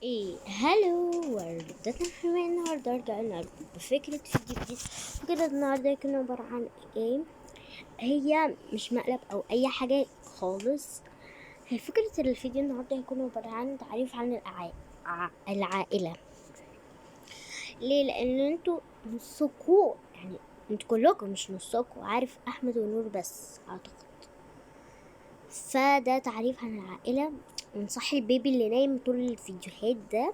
هلو وردة حلوة. النهاردة رجعنا لكم بفكرة فيديو جديد. فكرة النهاردة يكون عبارة عن ايه؟ هي مش مقلب او اي حاجة خالص. هي فكرة الفيديو النهاردة هيكون عبارة عن تعريف عن العائلة. ليه؟ لان انتوا نصكوا، يعني انتوا كلكم مش نصكوا، عارف احمد ونور بس اعتقد. فده تعريف عن العائلة، ونصحي البيبي اللي نايم طول الفيديوهات ده.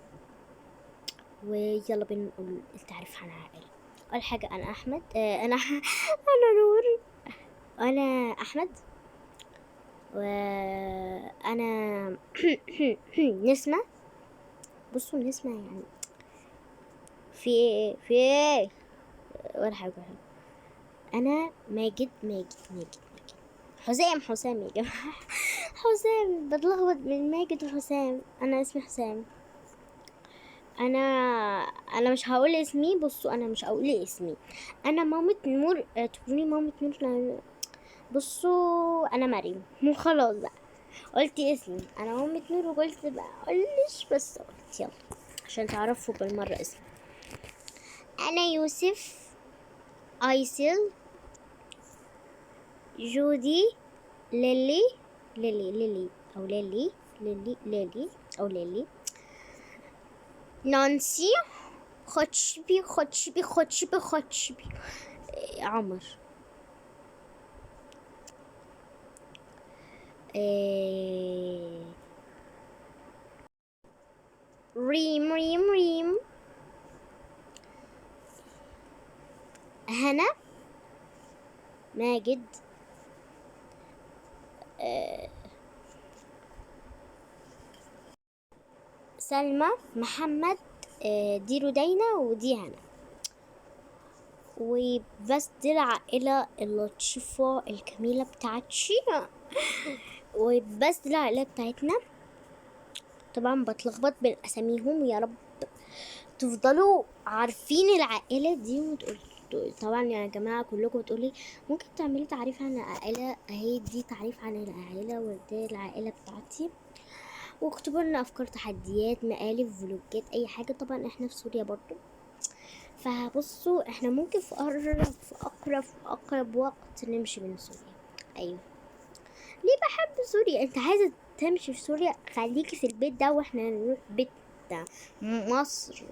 ويلا بينا نقول التعريف عن العائلة. أول حاجة أنا أحمد، أنا نور، أنا أحمد، وأنا نسمة. بصوا نسمة يعني في إيه ولا حاجة. أنا ماجد حسام يا جماعة. حسام، بتلخبط من ماجد وحسام. أنا اسمي حسام. انا مش هقول اسمي. بصوا انا مش هقول اسمي. انا مامة نور، تقولي مامة نور. بصوا انا مريم، مو خلاص بقى قلت اسمي. انا مامة نور وقلت بقى قلش، بس قلت يلا عشان تعرفوا بالمرة اسمي. انا يوسف، ايسل، جودي، ليلي او ليلي نانسي، خدشبي عمر، ريم، هنا، ماجد، سلمى، محمد، دي رودينا ودي هنا. وبس دي العائلة اللطيفة الجميلة بتاعتي. وبس دي العائلة بتاعتنا. طبعا بتلخبط بين اساميهم، يا رب تفضلوا عارفين العائلة دي. طبعا يا جماعة كلكم بتقولي ممكن تعملي تعريف عن العائلة. اهي دي تعريف عن العائلة، ودي العائلة بتاعتي. واكتبوا لنا افكار، تحديات، مقالب، فلوجات، اي حاجة. طبعا احنا في سوريا برضو. فبصوا احنا ممكن في اقرب وقت نمشي من سوريا. ايوه، ليه بحب سوريا؟ انت عايزة تمشي في سوريا؟ خليكي في البيت ده واحنا نروح بيت مصر.